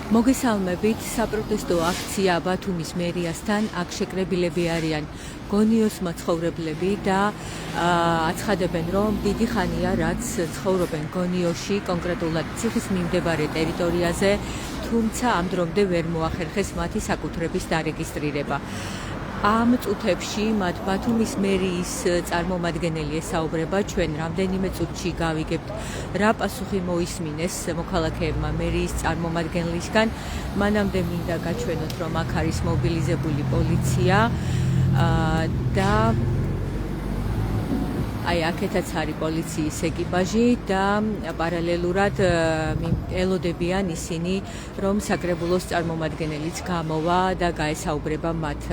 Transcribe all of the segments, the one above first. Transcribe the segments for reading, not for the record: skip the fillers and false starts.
მოგესალმებით. საპროტესტო აქცია ბათუმის მერიასთან. აქ შეკრებილები არიან გონიოს მაცხოვრებლები და აცხადებენ, რომ დიდი ხანია, რაც ცხოვრობენ გონიოში, კონკრეტულად ციხის მიმდებარე ტერიტორიაზე, თუმცა ამ დრომდე ვერ მოახერხეს მათი საკუთრების დარეგისტრირება. ამ წუთებში მათ ბათუმის მერიის წარმომადგენელი ესაუბრება, ჩვენ რამდენიმე წუთში გავიგებთ, რა პასუხი მოისმინეს მოქალაქეებმა მერიის წარმომადგენლისგან. მანამდე მინდა გაჩვენოთ, რომ აქ არის მობილიზებული პოლიცია და აი აქეთაც არის პოლიციის ეკიპაჟი და პარალელურად ელოდებიან ისინი, რომ საკრებულოს წარმომადგენელიც გამოვა და გაესაუბრება მათ.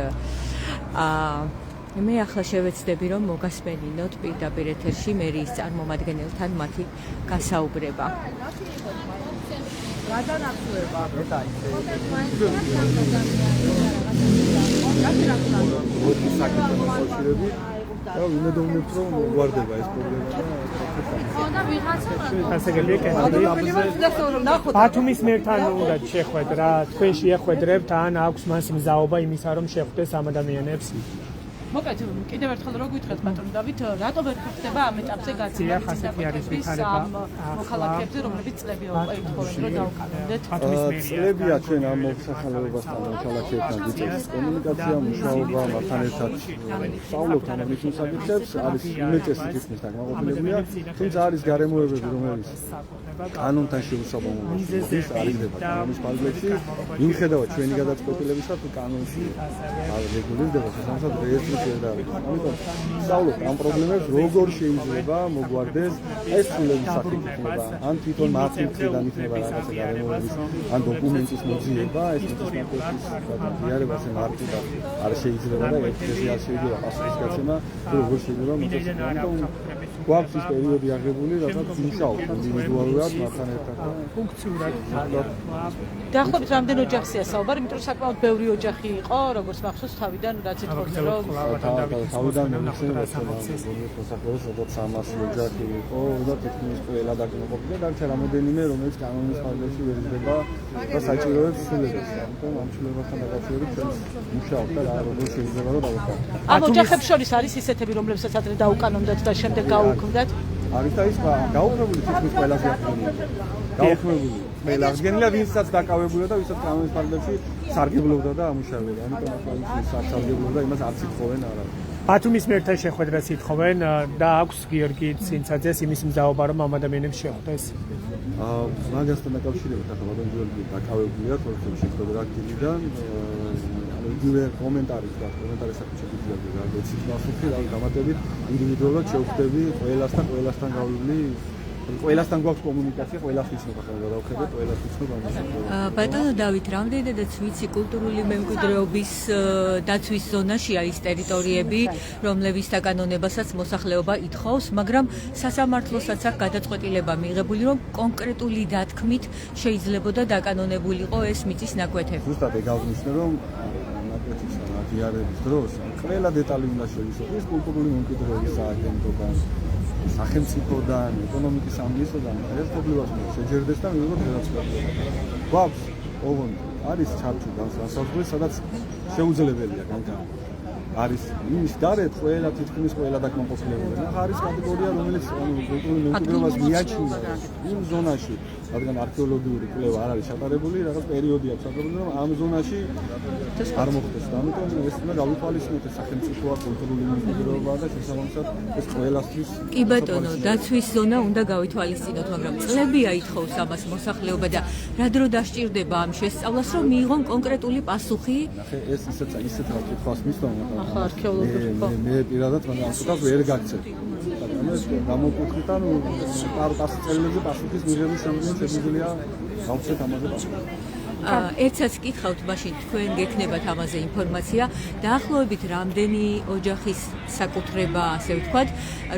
მე ახლა შევეცდები, რომ მოგასმენინოთ პირდაპირ ეთერში მერიის წარმომადგენელთან მათი გასაუბრება. ვიმედოვნებთ, რომ გვარდება ეს პრობლემა. ბათუმის მერთან უნდა შეხვედრა, თქვენ შეხვედრებთ, ან აქვს მას მზაობა იმისა, რომ შეხვდეს ამ ადამიანებს? მოკლედ, კიდევ ერთხელ რო გითხრათ ბატონ დავით, რატო ვერ ხდება ამ ეტაპზე გაცემა მოქალაქეებზე, რომლებიც წლები უკვე ითხოვენ, რომ დაუკანონდეთ? წლებია ჩვენ ამ მოსახლეობასთან მოქალაქეებთან ვიწევთ კომუნიკაცია, მუშაობა, მასთან ერთად სწავლობთ ამის საკითხებს, არის უმეტესი თითქმის დაკმაყოფილებულია, თუმცა არის გარემოებები, რომელიც კანონთან შეუსაბამოა, არიდება კანონის პარალელში, მიუხედავად ჩვენი გადაწყვეტილებისა, თუ კანონში რეგულირდება შესაბამისად რეესტრიც ვერ დაარღვევს. ამიტომ სწავლობთ ამ პრობლემებს, როგორ შეიძლება მოგვარდეს ეს ცვლილების საკითხება, ან თვითონ მათი მხრიდან იქნება რაღაცა გარემოების, ან დოკუმენტის მოძიება, ეს მოსახლეობის გადაღიარებაზე მარტივად არ შეიძლება და ერთგზეა შეიძლება პასუხის გაცემა, როგორ შეიძლება მოწესრიგოს. ამიტომ გვაქვს ის პერიოდი აღებული, რასაც მუშაობთ ინდივიდუალურად მათთან ერთად და ფუნქციურად. დაახლოებით რამდენი ოჯახია საუბარი, იმიტომ რომ საკმაოდ ბევრი ოჯახი იყო, როგორც მახსოვს თავიდან რაც ითხოვდნენ, რომ თავიდან მოვიხსენე, მოსახლეობას როგორც 300 ოჯახი იყო და თითქმის ყველა დაკმაყოფილდა, დარჩა რამოდენიმე, რომელიც კანონის ფარგლებში ვერ იდება და საჭიროებს ცვლილებას. ამიტომ ამ ცვლილებასთან დაკავშირებით ჩვენ მუშაობთ და როგორ შეიძლება რომ დავუყაროთ. ამ ოჯახებს შორის არის ისეთები, რომლებსაც ადრე დაუკანონდათ და შემდეგ გაუქმდათ? არის და ის გაუქმებული თითქმის ყველაზე აქტიურია. გაუქმებული ყველა აღდგენილა, ვინცაც დაკავებულა და ვისაც კანონის ფარგლებში სარგებლობდა და ამუშავებდა. ამიტომ ახლა ის სარგებლობდა, იმას არც ითხოვენ არა. ბათუმის მერთან შეხვედრას ითხოვენ და აქვს გიორგი ცინცაძეს იმის მზაობა, რომ ამ ადამიანებს შეხვდეს. მაგასთან დაკავშირებით ახლა ბატონ გიორგი დაკავებულია თორემ შეხვედრა აქტივიდან. იგივე კომენტარი და კომენტარის საკითხები რა გეცით მასუხი რა გამატებით ინდივიდუალურად შევხვდები ყველასთან გავლილი ყველასთან გვაქვს კომუნიკაცია, ყველას ვიცნობ ახლა გადავხედეთ, ყველას ვიცნობ ამას. ბატონო დავით, რამდენადაც ვიცი კულტურული მემკვიდრეობის დაცვის ზონაშია ის ტერიტორიები, რომლების დაკანონებასაც მოსახლეობა ითხოვს, მაგრამ სასამართლოსაც აქ გადაწყვეტილება მიღებული, რომ კონკრეტული დათქმით შეიძლებოდა დაკანონებულიყო ეს მიწის ნაკვეთები. ზუსტად ეგ აღნიშნე, რომ ნაკვეთის აღიარების დროს ყველა დეტალი უნდა შევისწავლოს კულტურული მემკვიდრეობის სააგენტოდან, სახელმწიფოდან, ეკონომიკის სამინისტროდან ერთობლივად შეჯერდეს და მივიღოთ გადაწყვეტილება. გვაქვს ოღონდ არის ჩარჩო განსაზღვრული, სადაც შეუძლებელია განკარგვა. არის იმის გარეთ ყველა თითქმის ყველა დაკმაყოფილებული. ახლა არის კატეგორია, რომელიც კულტურული მემკვიდრეობას მიაჩნია იმ ზონაში, რადგან არქეოლოგიური კვლევა არ არის ჩატარებული, რაღაც პერიოდი აქვს აღებული, რომ ამ ზონაში არ მოხდეს. ამიტომ ეს უნდა გავითვალისწინოთ, სახელმწიფოა, კულტურული მემკვიდრეობა და შესაბამისად ეს ყველასთვის. კი ბატონო, დაცვის ზონა უნდა გავითვალისწინოთ, მაგრამ წლებია ითხოვს ამას მოსახლეობა და რა დრო დასჭირდება ამ შესწავლას, რომ მიიღონ კონკრეტული პასუხი? ნახე, ეს ისეთ კითხვას მისვამ ახლა არქეოლოგიური ხო? მე პირადად მან ამ კითხვას ვერ გაგცეთ. ამას გამოკითხეთ, ანუ პასუხის წელებზე პასუხის მიღების შემდგომ შეგვიძლია გავცეთ ამაზე პასუხი. ერთსაც კითხავთ, მაშინ თქვენ გექნებათ ამაზე ინფორმაცია, დაახლოებით რამდენი ოჯახის საკუთრება, ასე ვთქვათ,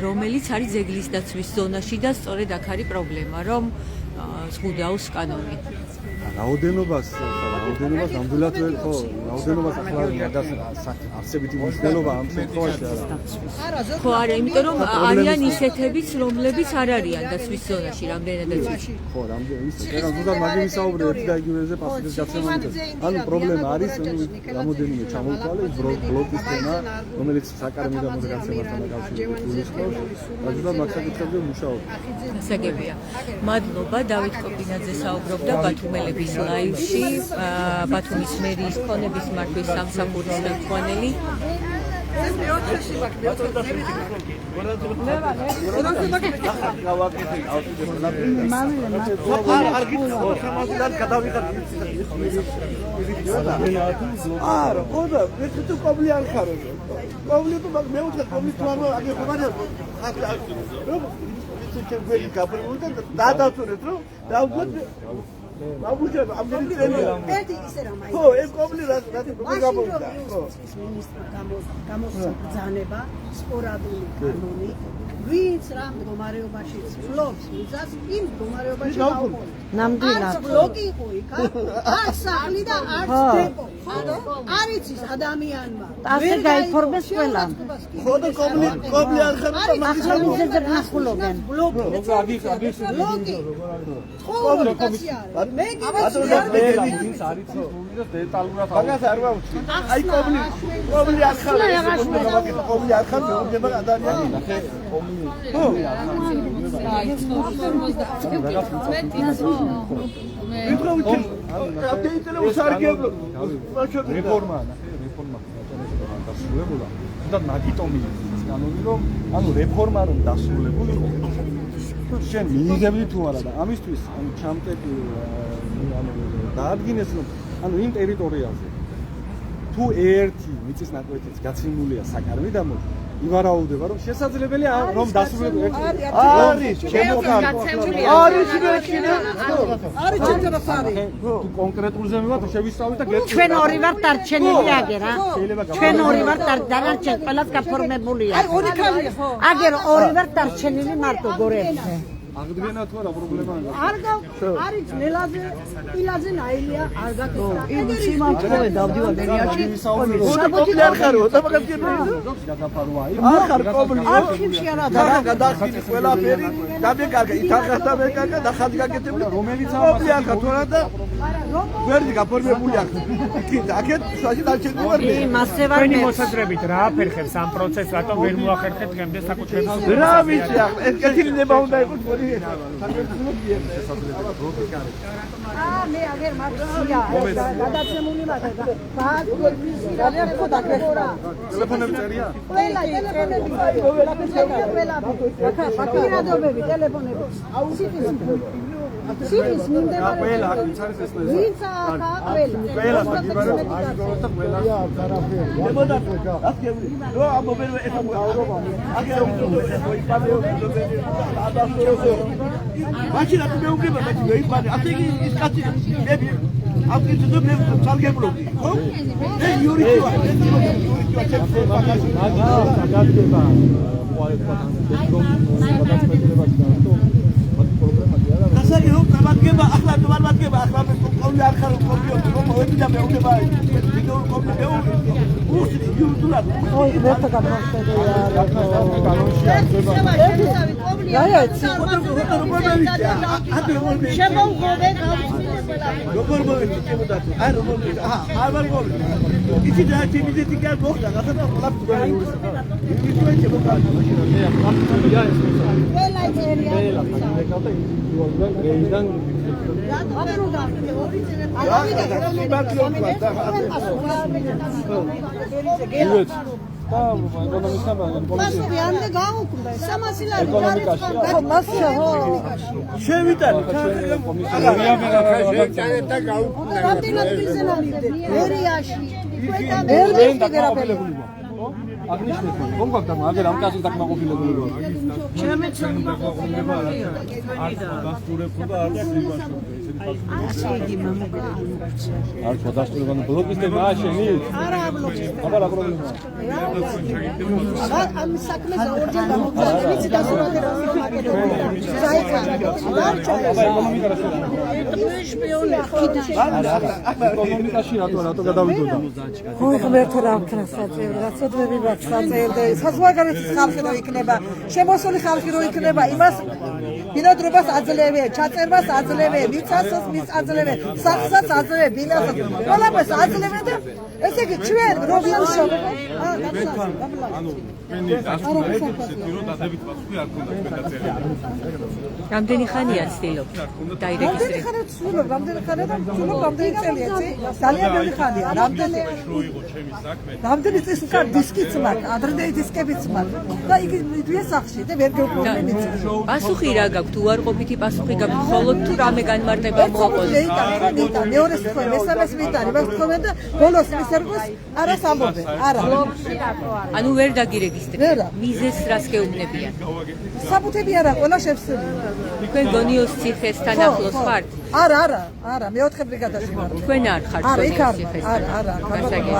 რომელიც არის ძეგლის დაცვის ზონაში და სწორედ აქ არის პრობლემა, რომ ზღუდავს კანონი. რაოდენობას ნამდვილად ვერ ხო რაოდენობას ახლა არსებითი მნიშვნელობა ამ შემთხვევაში არა. ხო არა, იმიტომ რომ არიან ისეთებიც, რომლებიც არ არიან დაცვის ზონაში, რამდენადაც ვიცი. ხო, რამდენადაც ისე. ეგ ზუსტად მაგის ვისაუბრე ერთი და იგივეზე პასუხის გაცემამდე. ანუ პრობლემა არის, რამოდენიმე ჩამოვთვალე ბლოკის თემა, რომელიც საკარმიდო გამოცემასთან დაკავშირებით გულისხმობს. და ზუსტად მაგ საკითხებზე მუშაობ. გასაგებია. მადლობა დავით კოპინაძე საუბრობდა ბათუმელების ლაივში, ბათუმის მერიის ქონების მართვის სამსახურის ხელმძღვანელი. Babuja, am nicht sehen. Edi ist er am. Ho, kommt das Babuja. Gamos Zaneba, sporaduli kanoni. Ვინც რა მდგომარეობაში ფლობს მიზას იმ მდგომარეობაში დაუყო. ნამდვილად. ბლოკი იყო იქ, არ სახლი და არც დეპო. არ იცის ადამიანმა. ასე გაიფორმეს ყველა. ხო და კომბლი არ ხარ და მაგის ახლა ნახულობენ. ბლოკი. ბლოკი. კომუნიკაცია. მე გიძახი ვინც არ იცის და დეტალურად მაგას არ ვაუჩი. აი კომბლი არ ხარ. კომბლი არ ხარ მეუბნება ადამიანი. რეფორმა რომ დასრულებული იყო. შენ მიიღებდი თუ არა და ამისთვის ჩამტეკი დაადგინეს რომ იმ ტერიტორიაზე თუ ერთი მიწის ნაკვეთიც გაცემულია საკარმიდამო ივარაუდება რომ შესაძლებელია რომ დასრულებულ არის არის თუ კონკრეტულზე მივარ შევისწავლეთ და ჩვენ ორი ვართ დარჩენილი აგერა ჩვენ ორი ვართ დარჩენილი ყველას გაფორმებულია აგერ ორი ვართ დარჩენილი მარტო გორებზე აღდგენა თუ არა პრობლემაა არ არის ნელაზე პილაზე ნაილია არ გაკეთდა იცი მომწოვე დავდივა მერიაში კომბლი არ ხარო და მაგას გიბრინო გადაფარვა არ ხარ კომბლი არქივში არა და გადახდილი ყველაფერი დამეკარგა ითახა მეკარგა და ხად გაკეთებული რომელიც კომბლი არ ხარ თორა და ვერდი გაფორმებული აქ იქით აქეთ შუაში დარჩენილი ვარ მე მასე ვარ მე მოსაზრებით რა აფერხებს ამ პროცესს რატომ ვერ მოახერხეთ დღემდე საკუთრებას რა ვიცი ახ ეს კეთილდება უნდა იყოს მე აგერ მაგზია გადაცემული მაგა ბაგი ხო დაგეხურა ტელეფონები წერია ყველა ტელეფონები ყველა პირადობები ტელეფონები სიტის მინდება ყველა აქ ის არის ეს ვინც ახლა ყველა ყველა რო ამობენ ეს ამობა აგერ მაშინ თუ მეუგება მე ვიპარე ასე ის კაცი მე აფრიკი თუ მე წარგებლობდი ხო მე იურიჩი ვარ გადაგდება ასეთი რომ დამადგება ახლა დამადგება ახლა მე ყოველი არ ხარ კომპიუტერ რომ მოვიდა მეუგება ვიდეო კომპიუტერ უსტი იურდულად ой ვერთა გადავხედია კანონში აღება შემოვღობე როგორ მოვიდა ჩემოდათო აი როგორ მოვიდა არ მოვიდა იცი და ჩემიზეთი გარ მოხდა რაღაცა და ყველა აღნიშნეთ რომ გქონდა მაგერ ამ კაცის დაკმაყოფილებული ვარ. ჩემი ცოცხლება არ ხო დასტურებანი ბლოკისტებმა აშენი? არა ბლოკისტები. აბა რა პრობლემაა? ამ საქმეს ორჯერ გამოგზავნე, ვიცი დასურათი რა მაკეთებდა. საერთოდ დარჩა. შპიონი ეკონომიკაში რატო გადავიდოდა? ხო ღმერთო რა ვქნა საჭირო, რა ცოდვები ვარ საჭირო. საზღვარგარეთის ხალხი რო იქნება, შემოსული ხალხი რო იქნება, იმას ბინადრობას აძლევე, ჩაწერვას აძლევე, მიწასაც მის აძლევე, სახსაც აძლევე, ბინასაც ყველაფერს აძლევე და ესე იგი ჩვენ რო ვიმუშავებ, ანუ მენი დასრულებით ისეთი რომ დადებით პასუხი არ ქონდა თქვენ დაწერილი. რამდენი ხანია ცდილობთ დაირეგისტრირებულ? რამდენი ხანია და ვცდილობ რამდენი წელია, ძალიან ბევრი ხანია. რამდენი რო იყო ჩემი საქმე. რამდენი წელი უკან დისკიც მაქვს, ადრინდელი დისკებიც მაქვს და იგი მიდვია სახში და ვერ გეუბნები მიწის. პასუხი რა გაქვთ? უარყოფითი პასუხი გაქვთ? მხოლოდ თუ რამე განმარტება მოყოლ. მეორე თქვენ, მესამეს ვიტარი, მას თქვენ და ბოლოს მის ერგოს არას ამბობენ. არა. ანუ ვერ დაგირეგისტრირებთ. მიზეს რას გეუბნებიან? საბუთები არა, ყველა შევსწრები. თქვენ გონიოს ციხესთან ახლოს ხართ? არა, მეოთხე ბრიგადაში ვარ. თქვენ არ ხართ არა, იქ გონიოს არა, ციხესთან?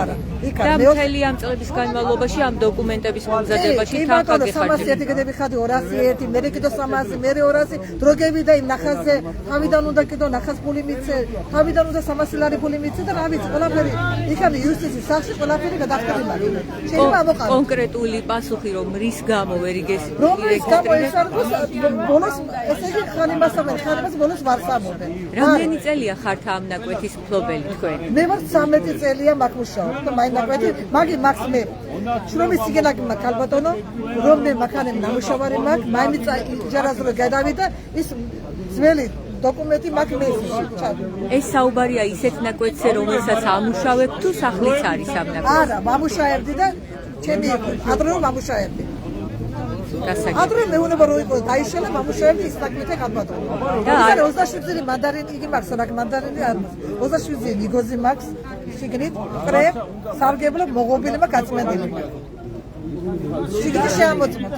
არა. იქ და მთელი ამ წლების განმავლობაში ამ დოკუმენტების მომზადებაში თან გაგეხარჯებთ? 301 გედები ხადი 201, მე კიდო 300, მე 200, დრო გევიდა იმ ნახაზზე, თავიდან უნდა კიდო ნახაზ ფული მიცე, თავიდან უნდა 300 ლარი ფული მიცე და რა ვიცი, ყველაფერი იქამდე იუსტიციის სახში ყველაფერი გადახდები მაქვს. შეიძლება მოყავ. კონკრეტული პასუხი რომ რის გამო ვერ რომლის გამო ეს არ გოს ბოლოს ესე იგი ხანი მასამენ, ხანი მას ბოლოს ვარსამობენ. რამდენი წელია ხართ ამ ნაკვეთის მფლობელი თქვენ? მე ვარ 13 წელია მაგ მუშაობ და მაინ ნაკვეთი მაგი მაქვს მე შრომის ციგელაკი მაქვს ალბათონო რომ მე მაქანემ ნამუშევარი მაქვს მაინცა იჯარას რო გადავიდა ის ძველი დოკუმენტი მაქვს მე ეს საუბარია ისეთ ნაკვეთზე რომელსაც ამუშავებ თუ სახლიც არის ამ ნაკვეთზე? არა მამუშავებდი და ჩემი ადრე მამუშავებდი ადრე მეუნება რო იყო დაიშალა მამუშავებდი ის ნაკვეთი ალბათონო და 27 წელი მანდარინი იგი მაქვს რა მანდარინი არ მაქვს 27 წელი ნიგოზი მაქვს შიგნით ყრე სარგებლო მოღობილება გაწმენდილი შიგნით შეამოწმოთ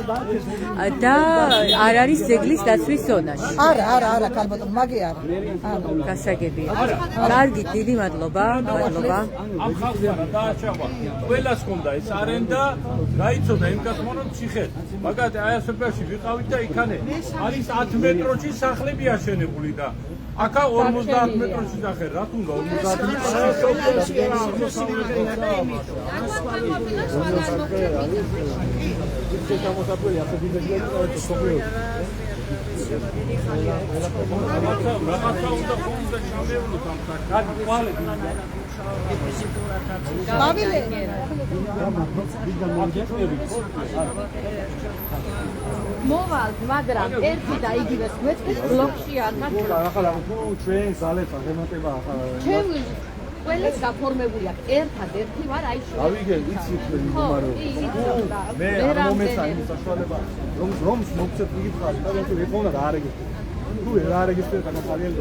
და არ არის ძეგლის დაცვის ზონაში? არა ალბათო მაგი არა გასაგებია. კარგი, დიდი მადლობა. ამ ხალხს არა დააჩაღვა. ყველას ჰქონდა ეს არენდა, გაიცოდა იმ კაცმონო ციხე. მაგათ აი ასობაში ვიყავით და იქანე არის 10 მეტროში სახლები აშენებული და აკა 50 მეტროში სახე რა თუნდა 50 მოვალ, მაგრამ ერთი და იგივეს გვეთქეს ბლოკში არ გაჩვენა. ახლა თუ ჩვენ ზალეთა რემონტება ჩემი ყველას გაფორმებული აქვს. ერთადერთი ვარ აი შე. ავიგე, იცი თქვენი მდგომარეობა. მე არ მომეცა იმის საშუალება, რომ მოგცეთ მიგითხარი და თუ ეყოლა რა არეგისტრირე. თუ რა არეგისტრირე და ძალიან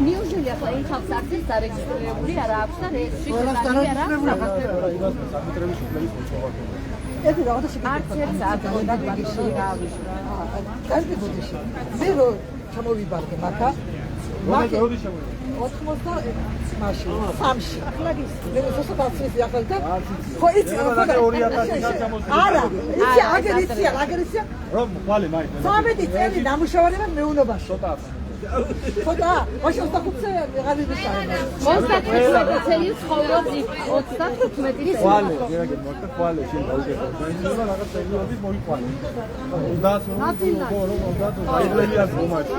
ნიუჟელი ახლა იმ ხალხს აქვს დარეგისტრირებული არა აქვს და შეგდარი არა აქვს ერთი რაღაცა არც ერთს არ გონდა გიში კარგი ბუდიში მე რო ჩამოვიბარგე მაქა მაქა 80 მაშინ სამში ახლა ის მე მოსახლეობის ახლა და ხო იცი არა იცი აგერიცია რომ ხვალე მაინც 13 წელი ნამუშევარება მეუნობაში ხოდა ვაშო 25 ვეღარ ვიმუშავე 35 წელი ცხოვრობ იქ 35 წელი ხვალე ხვალე შენ დაუგებო შეიძლება რაღაც პერიოდის მოიყვანე 30 აიბრელიას მომაჩი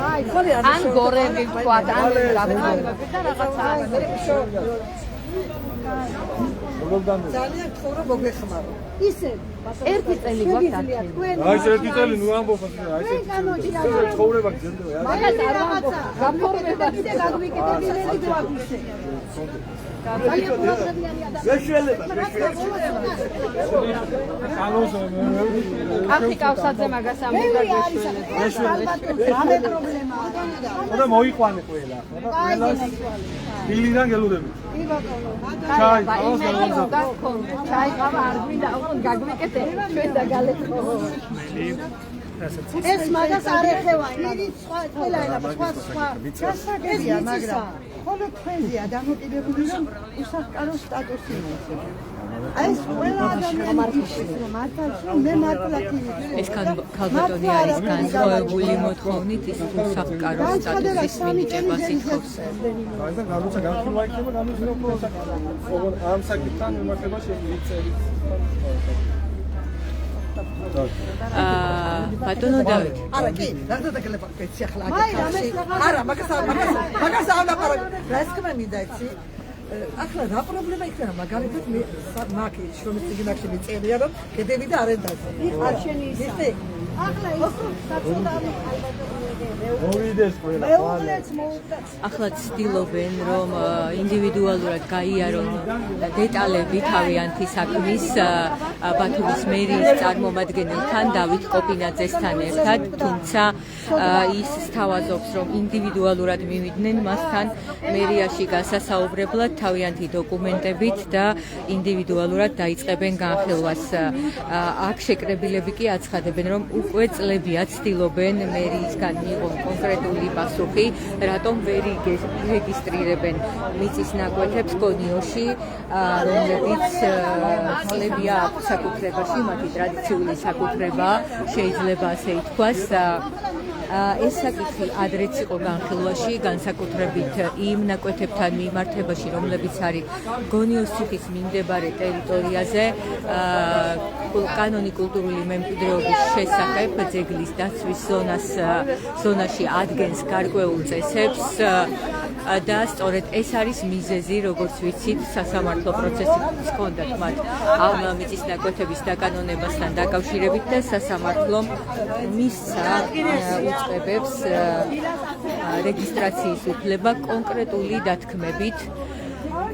აი ხოლე ან გორები თქვა ან რამე და რაღაცა ძალიან თხოვრო მოგეხმარო ისე ერთი წელი გვაქვს აი ერთი წელი ნუ ამბობ აი ეს ცხოვრება გზენდება მაგას არ ვამბობ გაფორმება ისე გაგვიკეთებინები გვაქვს აფრიკავსაძე მაგას ამბობდა რამე პრობლემაა და მოიყვანე ყველა ბილიდან გელუდები ჩაი უნდა გქონდეს. ჩაიყავა არ გვინდა უფრო გაგვიკეთე ჩვენ და გალექო. ეს მაგას არ ეხევანი. სხვა ყველა სხვა გასაგებია, მაგრამ ხოლო თქვენზეა დამოკიდებული რომ უსახკარო სტატუსი მოეცეთ. აი ეს ყველა ადამიანი მართალს მე მართლაც ეს ქალბატონი არის განსხვავებული მოთხოვნით ის უსახკარო სტატუსის მინიჭებას ითხოვს. და გამოცა გამხილვა იქნება გამიზნობა ამ საკითხთან მიმართება შეიწევით. ბატონო დავით. არა კი, რა დაგელებაკეცი ახლა. არა, მაგას რა ისკმა მინდა იცი? ახლა რა პრობლემა იქნება მაგალითად მე მაკი შრომის წიგნებში მიწერია რომ გედები და არენდაზე. არ შენი ისა. ახლა ის საწოდავი მოვიდეს ყველა. მეუღლეც მოუწევს. ახლა ცდილობენ რომ ინდივიდუალურად გაიარონ დეტალები თავიანთი საქმის ბათუმის მერიის წარმომადგენელთან დავით კოპინაძესთან ერთად, თუმცა ის სთავაზობს რომ ინდივიდუალურად მივიდნენ მასთან მერიაში გასასაუბრებლად თავიანთი დოკუმენტებით და ინდივიდუალურად დაიწყებენ განხილვას. აქ შეკრებილები კი აცხადებენ რომ უკვე წლებია ცდილობენ მერიისგან მიიღონ კონკრეტული პასუხი, რატომ ვერ ირეგისტრირებენ მიწის ნაკვეთებს გონიოში, რომლებიც წლებია აქვს საკუთრებაში, მათი ტრადიციული საკუთრება, შეიძლება ასე ითქვას. ეს საკითხი ადრეც იყო განხილვაში, განსაკუთრებით იმ ნაკვეთებთან მიმართებაში, რომლებიც არის გონიოს ციხის მიმდებარე ტერიტორიაზე, კანონი კულტურული მემკვიდრეობის შესახებ ძეგლის დაცვის ზონაში ადგენს გარკვეულ წესებს და სწორედ ეს არის მიზეზი, როგორც ვიცით, სასამართლო პროცესის ჰქონდათ მათ ამ მიწის ნაკვეთების დაკანონებასთან დაკავშირებით და სასამართლომ მისცა უწყებებს რეგისტრაციის უფლება კონკრეტული დათქმებით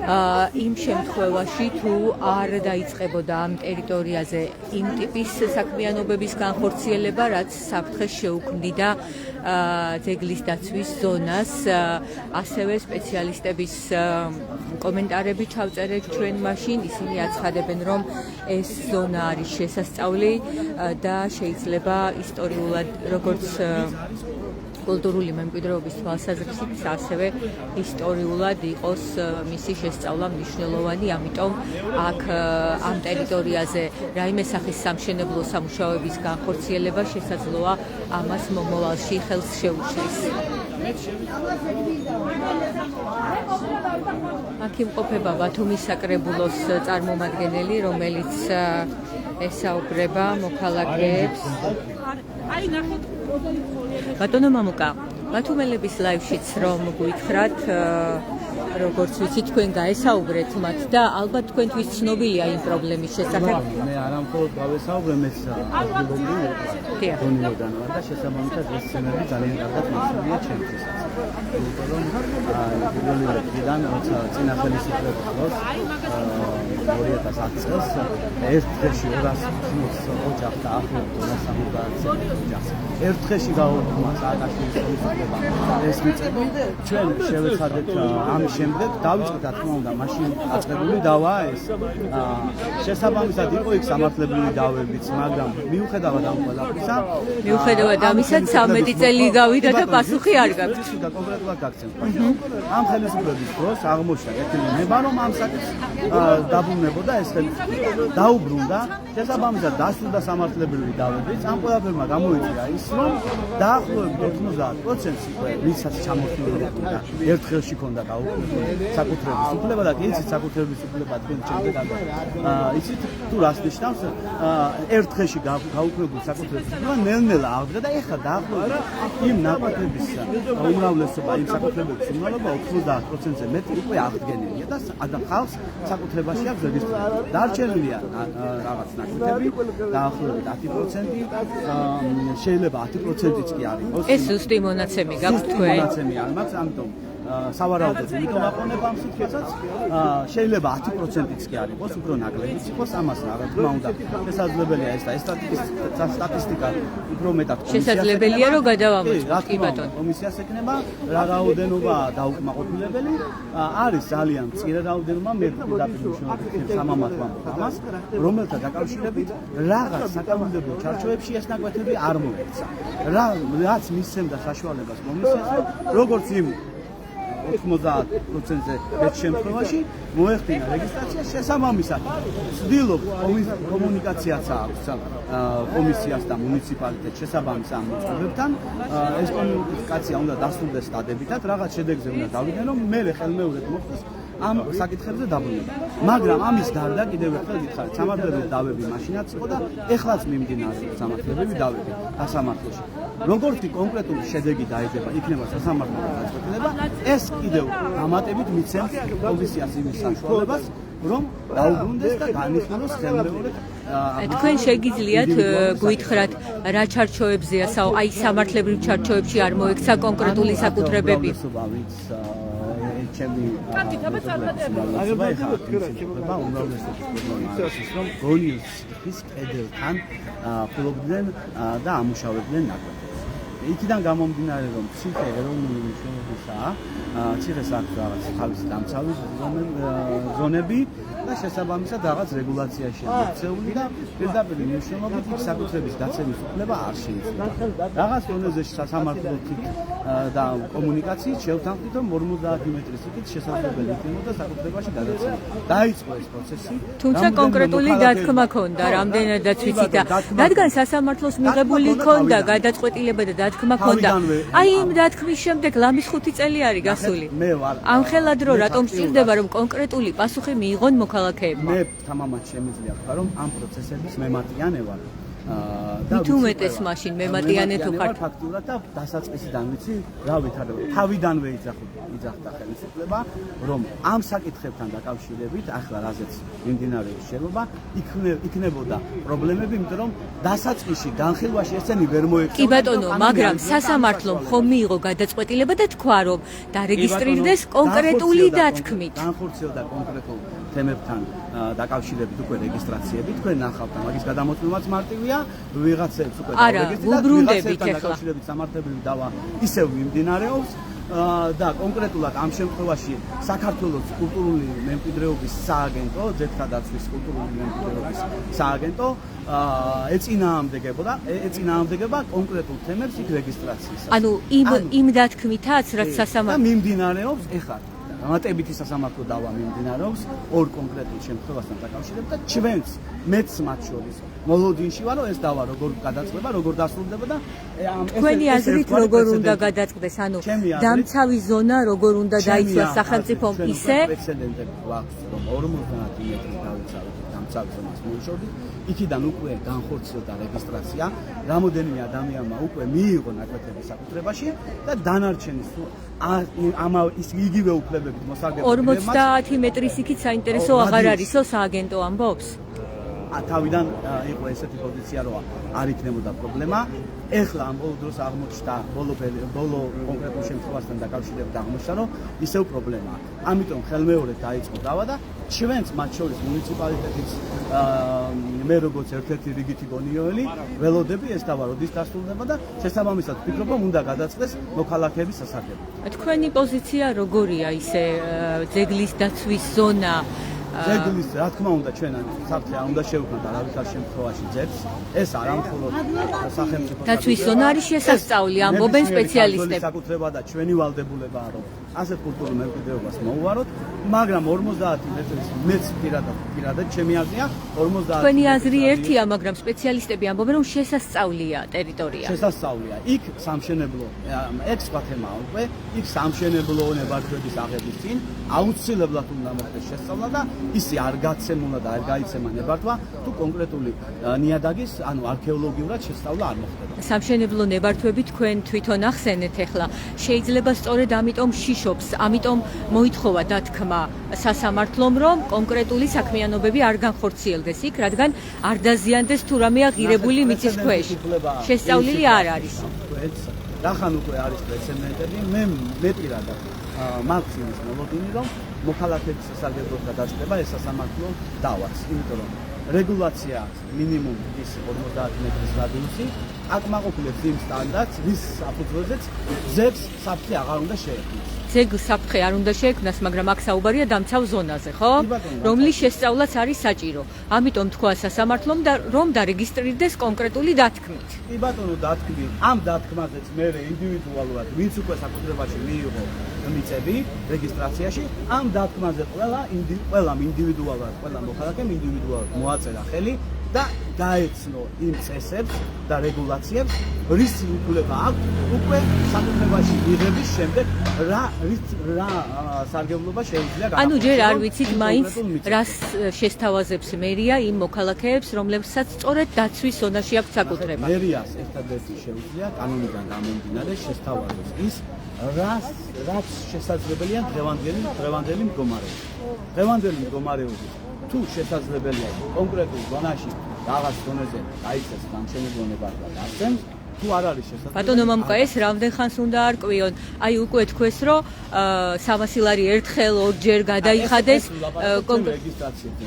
იმ შემთხვევაში თუ არ დაიწყებოდა ამ ტერიტორიაზე იმ ტიპის საქმიანობების განხორციელება, რაც საფრთხეს შეუქმნიდა ძეგლის დაცვის ზონას. ასევე სპეციალისტების კომენტარები ჩავწერეთ ჩვენ მაშინ, ისინი აცხადებენ რომ ეს ზონა არის შესასწავლი და შეიძლება ისტორიულად როგორც კულტურული მემკვიდრეობის თვალსაზრისით, ასევე ისტორიულად იყოს მისი შესწავლა მნიშვნელოვანი, ამიტომ აქ ამ ტერიტორიაზე რაიმე სახის სამშენებლო სამუშაოების განხორციელება შესაძლოა ამას მომავალში ხელს შეუშლის. აქ იმყოფება ბათუმის საკრებულოს წარმომადგენელი, რომელიც ესაუბრება მოქალაქეებს. ბატონო მამუკა, ბათუმელების ლაივშიც რომ გვითხრათ, როგორც ვიცი, თქვენ გაესაუბრეთ მათ და ალბათ თქვენთვის ცნობილია იმ პრობლემის შესახებ. მე არამხოლოდ გავესაუბრე, მეც გონიოდან ვარ და შესაბამისად ეს სცენები ძალიან კარგად მახსოვია ჩემთვისაც. იმიტომ რომ პირველი დღიდან, როცა წინა ხელისუფლების დროს 2010 წელს ერთ დღეში 250 ოჯახს და ახლობლად 250 ოჯახს ერთ დღეში გაუქმა სააკაშვილის ხელისუფლებამ ეს მიწები. ჩვენ შევეცადეთ ამის შემდეგ დავიწყეთ, რა თქმა უნდა, მაშინ დაწყებული დავა ეს. შესაბამისად იყო იქ სამართლებრივი დავებიც, მაგრამ მიუხედავად ამ ყველაფრისა, მიუხედავად ამისა 13 წელი გავიდა და პასუხი არ გაქვთ. და კონკრეტულად გაგცემთ. ამ ხელისუფლების დროს აღმოჩნდა კეთილი ნება, რომ ამ საკითხს დაბრუნებოდა ეს ხელისუფლება. დაუბრუნდა, შესაბამისად დასრულდა სამართლებრივი დავებიც. ამ ყველაფერმა გამოიწვია ის, რომ დაახლოებით 90% უკვე ვისაც ჩამოთვლილი ჰქონდა, ერთ ხელში ჰქონდა საკუთრების უფლება და ისიც საკუთრების უფლება თქვენ ჩემზე გადავა. ისიც თუ რას ნიშნავს, ერთ დღეში გაუქმებული საკუთრების უფლება ნელ-ნელა აღდგა და ეხლა დაახლოებით იმ ნაკვეთების უმრავლესობა, იმ საკუთრების უმრავლესობა 90%-ზე მეტი უკვე აღდგენილია და ხალხს საკუთრებაში აქვს რეგისტრირებული. დარჩენილია რაღაც ნაკვეთები, დაახლოებით 10%, შეიძლება 10%-იც კი არ იყოს. ეს ზუსტი მონაცემი გაქვთ თქვენ? მონაცემი არ მაქვს, ამიტომ სავარაუდოდ იმიტომ აყენებ ამ სიტყვასაც შეიძლება 10%-იც კი არ იყოს, უფრო ნაკლებიც იყოს, ამას რა თქმა უნდა შესაძლებელია ეს და ეს სტატისტიკა უფრო მეტად შესაძლებელია რომ გადავამოწმოთ, კი ბატონო. კომისიას ეკნება რა რაოდენობა დაუკმაყოფილებელი არის ძალიან მწირე რაოდენობა მე დაპირისპირებული სამამათმა ამას რომელთა დაკავშირებით რაღაც საკანონმდებლო ჩარჩოებში ეს ნაკვეთები არ მოექცა. რაც მისცემდა საშუალებას კომისიას როგორც იმ 90%-ზე ერთ შემთხვევაში მოეხდინა რეგისტრაცია შესაბამისად. ვცდილობ კომუნიკაციაც აქვს კომისიას და მუნიციპალიტეტს შესაბამის ამ მოწყობებთან. ეს კომუნიკაცია უნდა დასრულდეს სტადებითად, რაღაც შედეგზე უნდა გავიდნენ, რომ მე ხელმეორედ მოხდეს ამ საკითხებზე დაბრუნება. მაგრამ ამის გარდა კიდევ ერთხელ გითხარით, სამართლებრივი დავები მაშინაც იყო და ეხლაც მიმდინარეობს სამართლებრივი დავები სასამართლოში. როგორი კონკრეტული შედეგი დაიდება, იქნება სასამართლო გადაწყვეტილება, ეს კიდევ დამატებით მიცემს კომისიას იმის საშუალებას, რომ დაუბრუნდეს და განიხილოს ხელმეორედ. თქვენ შეგიძლიათ გითხრათ რა ჩარჩოებზეა, აი სამართლებრივ ჩარჩოებში არ მოექცა კონკრეტული საკუთრებები. ჩემი გონიოს კედელთან ფლობდნენ და ამუშავებდნენ ნაკვეთებს. იქიდან გამომდინარე რომ ციხე ეროვნული მნიშვნელობისაა, ციხეს აქვს რაღაც თავისი დამცავი ზონები და შესაბამისად რაღაც რეგულაცია შემოწეული და პირდაპირ მნიშვნელობით იქ საკუთრების დაცემის უფლება არ შეიძლება. რაღაც დონეზე სასამართლოთი და კომუნიკაციით შევთანხმდით რომ 50 მეტრის იქით შესაძლებელი იქნებოდა საკუთრებაში გადაცემა. დაიწყო ეს პროცესი. თუმცა კონკრეტული დათქმა ქონდა, რამდენადაც ვიცით და რადგან სასამართლოს მიღებული ქონდა გადაწყვეტილება და დათქმა ქონდა. აი იმ დათქმის შემდეგ ლამის 5 წელი არის გასული. ამხელად რო რატომ სჭირდება რომ კონკრეტული პასუხი მიიღონ მოქალაქეებმა? მე თამამად შემიძლია ვთქვა რომ ამ პროცესების მემატიანე ვარ. თუ უმეტეს მაშინ მემატიანე თუ ხარ ფაქტურად და დასაწყისიდან ვიცი რა ვითარდება. თავიდანვე იძახდა ხელისუფლება რომ ამ საკითხებთან დაკავშირებით ახლა რაზეც მიმდინარეობს შერობა იქნებოდა პრობლემები, იმიტომ რომ დასაწყისში განხილვაში ესენი ვერ მოექცნენ. კი ბატონო, მაგრამ სასამართლომ ხომ მიიღო გადაწყვეტილება და თქვა რომ დარეგისტრირდეს კონკრეტული დათქმით. განხორციელდა კონკრეტულ თემებთან დაკავშირებით უკვე რეგისტრაციები. თქვენ ნახავთ, მაგის გადამოწმებაც მარტივია. ვიღაცებს უკვე უბრუნდებით ახლა დაკავშირებით სამართლებრივი დავა ისევ მიმდინარეობს და კონკრეტულად ამ შემთხვევაში საქართველოს კულტურული მემკვიდრეობის სააგენტო, ძეგლთა დაცვის კულტურული მემკვიდრეობის სააგენტო ეწინააღმდეგება კონკრეტულ თემებს იქ რეგისტრაციის. ანუ იმ დათქმითაც რაც სასამართლო მიმდინარეობს ეხლა დამატებითი სასამართლო დავა მიმდინარეობს ორ კონკრეტულ შემთხვევასთან დაკავშირებით და ჩვენც მეც მათ შორის მოლოდინში ვარო ეს დავა როგორ გადაწყდება, როგორ დასრულდება და თქვენი აზრით როგორ უნდა გადაწყდეს, ანუ დამცავი ზონა როგორ უნდა დაიცვას სახელმწიფომ ისე პრეცედენტები გვაქვს რომ 50 მეტრი დავიცავთ დამცავი ზონას მოიშორდით, იქიდან უკვე განხორციელდა რეგისტრაცია, რამოდენიმე ადამიანმა უკვე მიიღო ნაკვეთები საკუთრებაში და დანარჩენის ის იგივე უფლებებით მოსაგებია 50 მეტრის იქით საინტერესო აღარ არისო სააგენტო ამბობს? თავიდან იყო ესეთი პოზიცია რომ არ იქნებოდა პრობლემა. ეხლა ამ ბოლო დროს აღმოჩნდა ბოლო კონკრეტულ შემთხვევასთან დაკავშირებით აღმოჩნდა რომ ისევ პრობლემაა. ამიტომ ხელმეორედ დაიწყო დავა და ჩვენც მათ შორის მუნიციპალიტეტის მე როგორც ერთ-ერთი რიგითი გონიოელი ველოდები ეს დავა როდის დასრულდება და შესაბამისად ვფიქრობ რომ უნდა გადაწყდეს მოქალაქეების სასარგებლოდ. თქვენი პოზიცია როგორია ისე ძეგლის დაცვის ზონა? ძეგლის რა თქმა უნდა ჩვენ საფრთხე არ უნდა შევქმნათ არავითარ შემთხვევაში ძეგლს. ეს არა მხოლოდ სახელმწიფო დაცვის ზონა არის შესასწავლი, ამბობენ სპეციალისტები. საკუთრება და ჩვენი ვალდებულებაა რომ ასეთ კულტურულ მემკვიდრეობას მოუვაროთ, მაგრამ 50 მეტრის მეც პირადად ჩემი აზრია 50. თქვენი აზრი ერთია, მაგრამ სპეციალისტები ამბობენ რომ შესასწავლია ტერიტორია. შესასწავლია. იქ სამშენებლო, ეგ სხვა თემაა უკვე, იქ სამშენებლო ნებართვების აღების წინ აუცილებლად უნდა მოხდეს შესწავლა და ისი არ გაცემულა და არ გაიცემა ნებართვა თუ კონკრეტული ნიადაგის, ანუ არქეოლოგიურად შესწავლა არ მოხდება. სამშენებლო ნებართვები თქვენ თვითონ ახსენეთ ახლა. შეიძლება სწორედ ამიტომ შიშობს, ამიტომ მოითხოვა დათქმა სასამართლომ, რომ კონკრეტული საქმიანობები არ განხორციელდეს იქ, რადგან არ დაზიანდეს თუ რამე აღირებული მიწის ქვეშ. შესწავლილი არ არის. რახან უკვე არის პრეცედენტები, მე მეტირადად მაქვს იმის მოლოდინი, რომ მოქალაქეების სასარგებლოდ გადაწყდება ეს სასამართლო დავაც, იმიტომ რომ რეგულაცია მინიმუმ ის 50 მეტრის რადიუსი აკმაყოფილებს იმ სტანდარტს, რის საფუძველზეც ზეგს საფრთხე აღარ უნდა შეექმნას. ზეგს საფრთხე არ უნდა შეექმნას, მაგრამ აქ საუბარია დამცავ ზონაზე, ხო? რომლის შესწავლაც არის საჭირო. ამიტომ თქვა სასამართლომ რომ დარეგისტრირდეს კონკრეტული დათქმით. კი ბატონო, დათქმით. ამ დათქმაზეც მე ინდივიდუალურად ვინც უკვე საკუთრებაში მიიღო მიწები რეგისტრაციაში, ამ დათქმაზე ყველამ ინდივიდუალურად, ყველა მოქალაქემ ინდივიდუალურად მოაწერა ხელი და დაეცნო იმ წესებს და რეგულაციებს, რის უფლება აქვს უკვე საკუთრებაში მიღების შემდეგ რა სარგებლობა შეიძლება ანუ ჯერ არ ვიცით მაინც რას შესთავაზებს მერია იმ მოქალაქეებს, რომლებსაც სწორედ დაცვის ზონაში აქვს საკუთრება. მერიას ერთადერთი შეუძლია კანონიდან გამომდინარე შესთავაზოს ის რაც შესაძლებელია დღევანდელი მდგომარეობით. დღევანდელი მდგომარეობით თუ შესაძლებელია კონკრეტულ ზონაში რაღაც ზონაზე დაიცეს გამშენებლობა და დაცემს, თუ არ არის შესაძლებელი. ბატონო მამუკა, ეს რამდენ ხანს უნდა არკვიონ? აი უკვე თქვეს, რომ 300 ლარი ერთხელ ორჯერ გადაიხადეს რეგისტრაციაზე.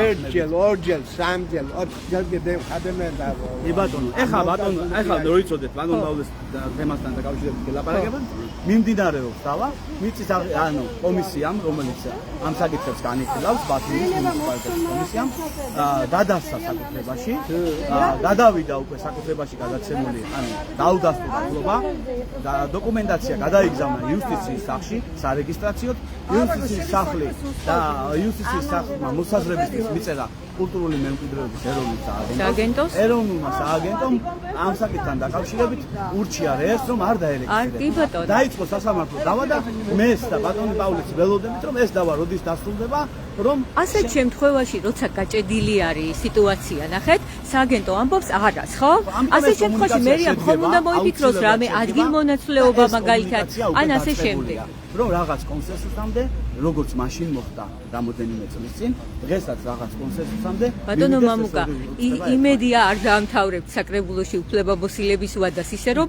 ერთჯერ, ორჯერ, სამჯერ, 4ჯერ გადაიხადემენ და ბატონო, ეხლა რო იცოდეთ, ბატონ პავლეს თემასთან დაკავშირებით გელაპარაკებთ, მიმდინარეობს დავა, მიწის კომისიამ, რომელიც ამ საკითხებს განიხილავს, ბათუმის მუნიციპალიტეტის კომისიამ, გადასცა საკუთრებაში, გადავიდა უკვე საკუთრებაში გადაცემული, ანუ დაუდასტურა ფლობა და დოკუმენტაცია გადაიგზავნა იუსტიციის სახლში, სარეგისტრაციოდ, იუსტიციის სახლი და იუსტიციის სახლმა მოსაზრებისთვის მიწერა კულტურული მემკვიდრეობის ეროვნულმა სააგენტომ ამ საკითხთან დაკავშირებით ურჩია რეესტრს, რომ არ დაერეგისტრირებინა. დაიწყო სასამართლო დავა და მეც და ბატონი პავლეც ველოდებით, რომ ეს დავა როდის დასრულდება, რომ ასეთ შემთხვევაში, როცა გაჭედილი არის სიტუაცია, ნახეთ, სააგენტო ამბობს არას, ხო? ასეთ შემთხვევაში მერია მხოლოდ უნდა მოიფიქროს რამე ადგილმონაცვლეობა მაგალითად, ან ასე შემდეგ. რომ რაღაც კონსენსუსამდე, როგორც მაშინ მოხდა რამოდენიმე წლის წინ, დღესაც რაღაც კონსენსუსამდე. ბატონო მამუკა, იმედია არ დაამთავრებთ საკრებულოში უფლებამოსილების ვადას, ისე რომ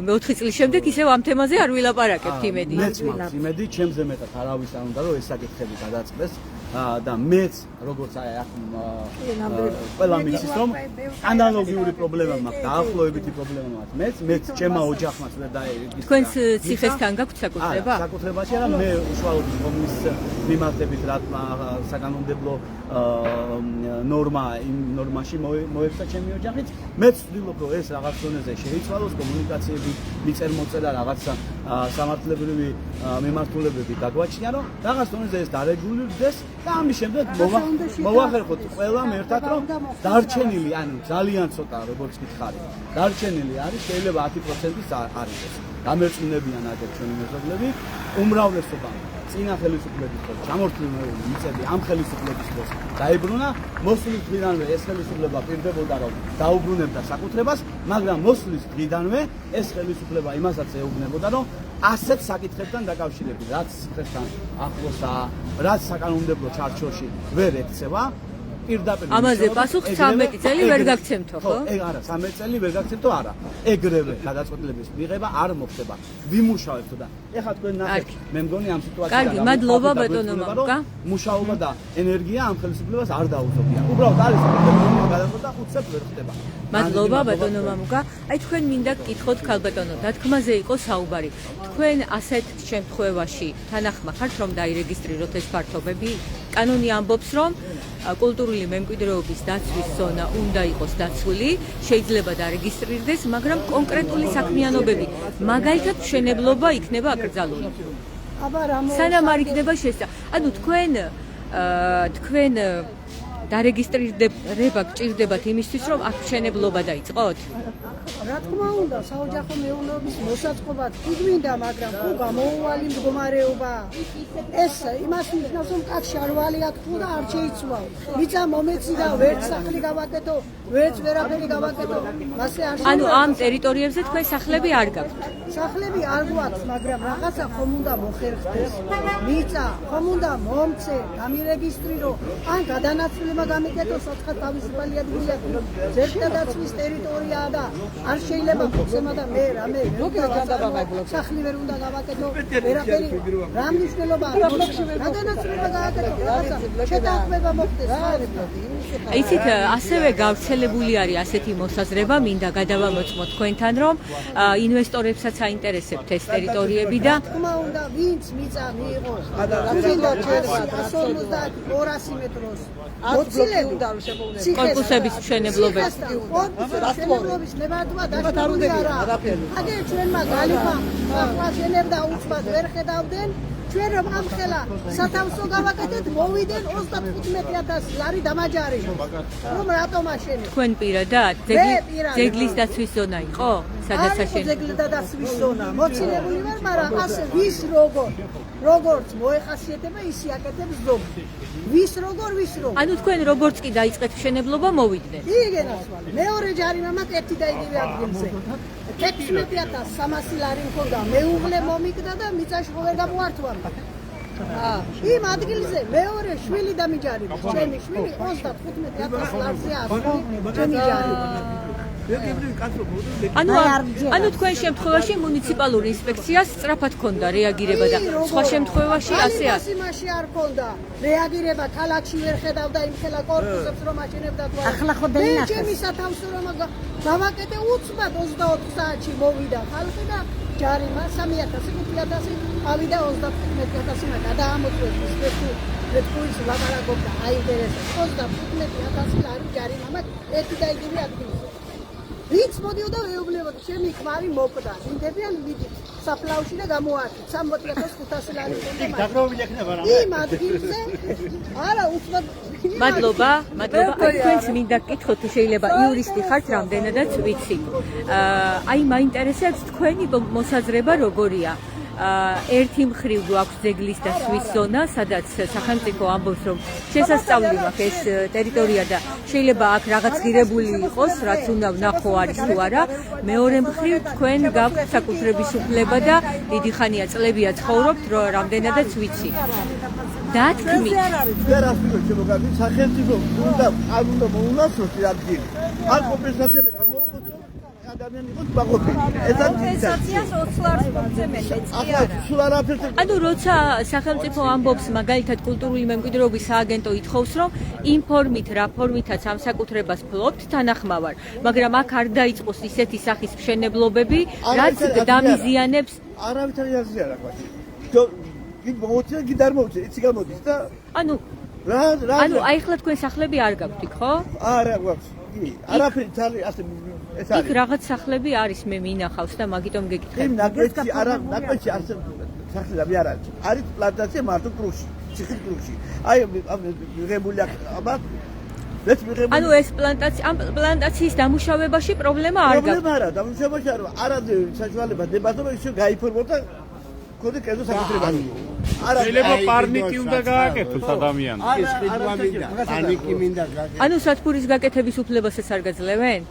4 წლის შემდეგ ისევ ამ თემაზე არ ვილაპარაკებთ იმედი. მეც მაქვს იმედი, ჩემზე მეტად არავის არ უნდა რომ ეს საკითხები გადაწყდეს და მეც როგორც აი აქ ყველა მიცის რომ ანალოგიური პრობლემა მაქვს, დაახლოებითი პრობლემა მაქვს. მეც ჩემმა ოჯახმაც ვერ დაერეგისტრირა. თქვენს ციხესთან გაქვთ საკუთრება? საკუთრებაში არა, მე უშუალოდ კომის მიმართებით რა საკანონმდებლო ნორმა იმ ნორმაში მოექცა ჩემი ოჯახიც. მეც ვცდილობ რომ ეს რაღაც ზონაზე შეიცვალოს კომუნიკაციები, მიწერ-მოწერა, რაღაც სამართლებრივი მიმართულებები დაგვაჩნია, რომ რაღაც ზონაზე ეს დარეგულირდეს და ამის შემდეგ მოვახერხოთ ყველამ ერთად, რომ დარჩენილი, ანუ ძალიან ცოტა, როგორც გითხარი, დარჩენილი არის, შეიძლება 10%-ის არის ეს. გამერწმუნებიან აგერ ჩვენი მეზობლები, უმრავლესობა წინა ხელისუფლების დროს ჩამორთმეული მიწები ამ ხელისუფლების დროს დაიბრუნა, მოსulis დღიდანვე ეს ხელისუფლება პირდებოდა რომ დაუბრუნებდა საკუთრებას, მაგრამ მოსulis დღიდანვე ეს ხელისუფლება იმასაც ეუბნებოდა, რომ ასეთ საკითხებთან დაკავშირებით, რაც ციხესთან ახლოსაა, რაც საკანონმდებლო ჩარჩოში ვერ ექცევა, პირდაპირ ამაზე პასუხს 13 წელი ვერ გაგცემთო, ხო? არა, 13 წელი ვერ გაგცემთო, არა. ეგრევე გადაწყვეტილების მიღება არ მოხდება. ვიმუშავებთ და ეხლა თქვენ ნახეთ, მე მგონი ამ სიტუაციიდან კარგი, მადლობა ბატონო მამუკა. მუშაობა და ენერგია ამ ხელისუფლებას არ დაუწოვია. უბრალოდ არის საკითხები გადაწყდა და უცებ ვერ ხდება. მადლობა ბატონო მამუკა. აი თქვენ მინდა გკითხოთ ქალბატონო, დათქმაზე იყო საუბარი. თქვენ ასეთ შემთხვევაში თანახმა ხართ რომ დაირეგისტრიროთ ეს ფართობები? კანონი ამბობს რომ კულტურული მემკვიდრეობის დაცვის ზონა უნდა იყოს დაცული, შეიძლება დარეგისტრირდეს, მაგრამ კონკრეტული საქმიანობები, მაგალითად მშენებლობა იქნება აკრძალული. სანამ არ იქნება ანუ თქვენ დარეგისტრირება გჭირდებათ იმისთვის, რომ აქ მშენებლობა დაიწყოთ? რა თქმა უნდა, საოჯახო მეურნეობის მოსაწყობად გვინდა, მაგრამ თუ გამოუვალი მდგომარეობა, ეს იმას ნიშნავს, რომ კაცი არვალი აქვს და არ შეიცვალ. მიწა მომეცი და ვერც სახლი გავაკეთო, ვერც ვერაფერი გავაკეთო. მასე არ შეიძლება. ანუ ამ ტერიტორიებზე თქვენ სახლები არ გაქვთ? სახლები არ გვაქვს, მაგრამ რაღაცა ხომ უნდა მოხერხდეს. მიწა ხომ უნდა მომცე, გამირეგისტრო, ან გადანაცვლება გამიკეთოს 4 თავისუფალი ადგილი აქვს. ზედა დაცვის ტერიტორიაა და არ შეიძლება ხოცემა და მე რამე სახლი ვერ უნდა გავაკეთო ვერაფერი რა მნიშვნელობა აქვს გადანაცვლება გააკეთო რაღაცა შეთანხმება მოხდეს იცით ასევე გავრცელებული არის ასეთი მოსაზრება მინდა გადავამოწმოთ თქვენთან რომ ინვესტორებსაც აინტერესებთ ეს ტერიტორიები და თქმა უნდა ვინც მიწა მიიღო გინდა 150-200 მეტროს მოცილები კორპუსების მშენებლობებს მშენებლობის ნებართვა დაშორული არა აგერ ჩვენმა გალიფა ახლა შენებდა უცბად ვერ ხედავდნენ ჩვენ რომ ამ ხელა სათავსო გავაკეთეთ მოვიდნენ 35000 ლარი დამაჯარი რომ რატომ აშენეთ თქვენ პირადად ძეგლის დაცვის ზონა იყო სადაც აშენეთ ძეგლის დაცვის ზონა მოცილებული ვარ მაგრამ ასე ვის როგორც მოეხასიათება ისი აკეთებს ზოგი ვის როგორ ანუ თქვენ როგორც კი დაიწყეთ მშენებლობა მოვიდნენ იგენასვალი მეორე ჯარიმა მათ ერთი და იგივე ადგილზე 16300 ლარი მქონდა მეუღლე მომიგდა და მიწაში ხო ვერ გამოართვამდა იმ ადგილზე მეორე შვილი დამიჯარიბა ჩემი შვილი 35000 ლარზე ასული ჩემი ჯარიბა ანუ თქვენ შემთხვევაში მუნიციპალური ინსპექციას სწრაფად ჰქონდა რეაგირება და სხვა შემთხვევაში ასე არის. იმაში არ ჰქონდა რეაგირება, ქალაქში ვერ ხედავდა იმ ხელა კორპუსებს რომ აშენებდა თუ არა. ახლა ხო დაინახეს. ჩემი სათავსო რომ გავაკეთე უცბად 24 საათში მოვიდა ხალხი და ჯარიმა 3000-5000 ავიდა 35000 მაგ გადაამოწევს ეს ლაპარაკობდა აინტერესებს 35000 ლარი ჯარიმა მაგ ერთი და იგივე ადგილზე. ვინც მოდიოდა ეუბნებოდა ჩემი ქმარი მოკდა ინტერვიუ ვიდით საფლავში და გამოართით 60500 ლარი დაგროვილი ექნება რა იმ ადგილზე არა უცბად მადლობა თქვენს მინდა გკითხოთ თუ შეიძლება იურისტი ხართ რამდენადაც ვიცი აი მაინტერესებს თქვენი მოსაზრება როგორია ერთი მხრივ გვაქვს ძეგლის დაცვის ზონა, სადაც სახელმწიფო ამბობს, რომ შესასწავლი მაქვს ეს ტერიტორია და შეიძლება აქ რაღაც ღირებული იყოს, რაც უნდა ვნახო არის თუ არა. მეორე მხრივ თქვენ გაქვთ საკუთრების უფლება და დიდი ხანია წლებია ცხოვრობთ, რომ რამდენადაც ვიცი. დათქმით. ვერ ასწავლე შემოგაგდი სახელმწიფო უნდა არ უნდა მოუნაცვლოს ადგილი. არ კომპენსაცია გამოუყო ადამიანი იყოს ბაღობილი. ეს კომპენსაციას 20 ლარს მომწემეთე წიარა. ანუ როცა სახელმწიფო ამბობს მაგალითად კულტურული მემკვიდრეობის სააგენტო ითხოვს რომ იმ ფორმით რა ფორმითაც ამ საკუთრებას ფლობთ თანახმავარ, მაგრამ აქ არ დაიწყოს ისეთი სახის მშენებლობები, რაც დამიზიანებს არავითარი აზრია გვაქვს. გიდ მოუწია გიდ არ მოუწია, იცი გამოდის და ანუ აი ახლა თქვენ სახლები არ გაქვთ, ხო? არა გვაქვს. არაფერი თალი ასე ეს არის. იქ რაღაც სახლები არის მე მინახავს და მაგიტომ გეკითხები. იმ ნაკვეთში არა ნაკვეთში ასე სახლები არ არის. არის პლანტაცია მარტო კრუში, ციხის კრუში. აი მიღებული აბა ანუ ეს ამ პლანტაციის დამუშავებაში პრობლემა არ გაქვს. პრობლემა არა, დამუშავებაში არა საშუალება დებატობა ისე გაიფორმოთ და კოდი კერძო საკუთრება. შეიძლება პარნიკი უნდა გააკეთოს ადამიანს. ის ხიდვა მინდა, პარნიკი მინდა გააკეთოს. ანუ სათბურის გაკეთების უფლებასაც არ გაძლევენ?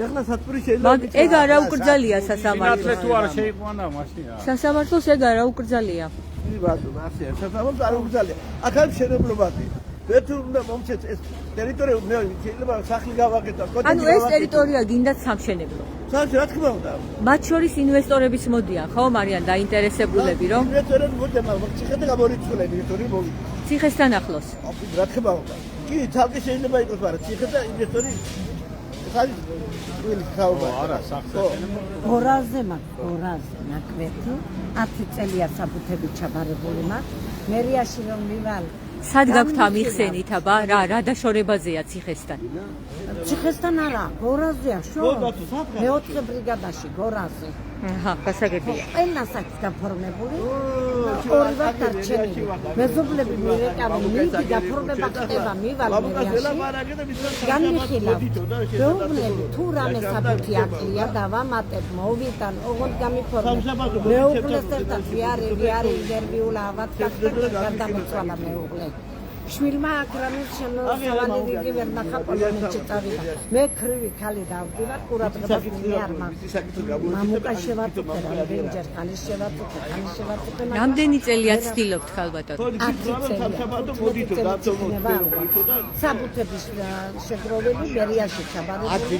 ეხლა სათბური შეიძლება მაგ ეგ არა უკრძალია სასამართლოს. სინათლე თუ არა შეიყვანა მაშინ. სასამართლოს ეგ არა უკრძალია. ბატონო, ასე სასამართლოს არ უკრძალია. აქ არის მშენებლობები. ვერც უნდა მომჩეთ ეს ტერიტორია მე შეიძლება სახლი გავაკეთო. ანუ ეს ტერიტორია გინდათ სამშენებლო. სახლი რა თქმა უნდა. მათ შორის ინვესტორებიც მოდიან, ხო, მარიან დაინტერესებულები, რომ ინვესტორები მოდიან, მაგრამ ციხეთან გამორიცხულები ინვესტორები მოვიდნენ. ციხესთან ახლოს. რა თქმა უნდა. კი, თალკი შეიძლება იყოს, მაგრამ ციხე და ინვესტორი ხალის ვილი ხაობა. არა, სახსა. გორაზე მაქვს, გორაზე ნაკვეთი 10 წელია საბუთებით ჩაბარებული მაქვს. მერიაში რომ მივალ სად გაქვთ ამიხსენით აბა რა დაშორებაზეა ციხესთან? ციხესთან არა, გორაზეა, შო. მეოთხე ბრიგადაში გორაზე. აჰა, გასაგებია. ყველას აქვს გაფორმებული. ორივე დარჩენილი. მეზობლები მივეკავენ, მიდი გაფორმება ხდება, მივალ მერიაში. განვიხილავ. მეუღლები თუ რამე საბუთი აკლია, დავამატებ, მოვიტან, ოღონდ გამიფორმებ. მეუღლეს ერთად ვიარი ინტერვიულ ავად გახდა, გადამეწვალა მეუღლე. შვილმა აკრამებს შემოსავალი რიგი ვერ ნახა პოლონეთში წავიდა. მე ქრივი ქალი დავდივარ ყურადღებას მე არ მაქვს. მამუკა შევაწუხე რამდენჯერ ხანის შევაწუხე. რამდენი წელია ცდილობთ ხალბატონ? 10 წელია. საბუთების შეგროვილი ბერიაში ჩაბარებული.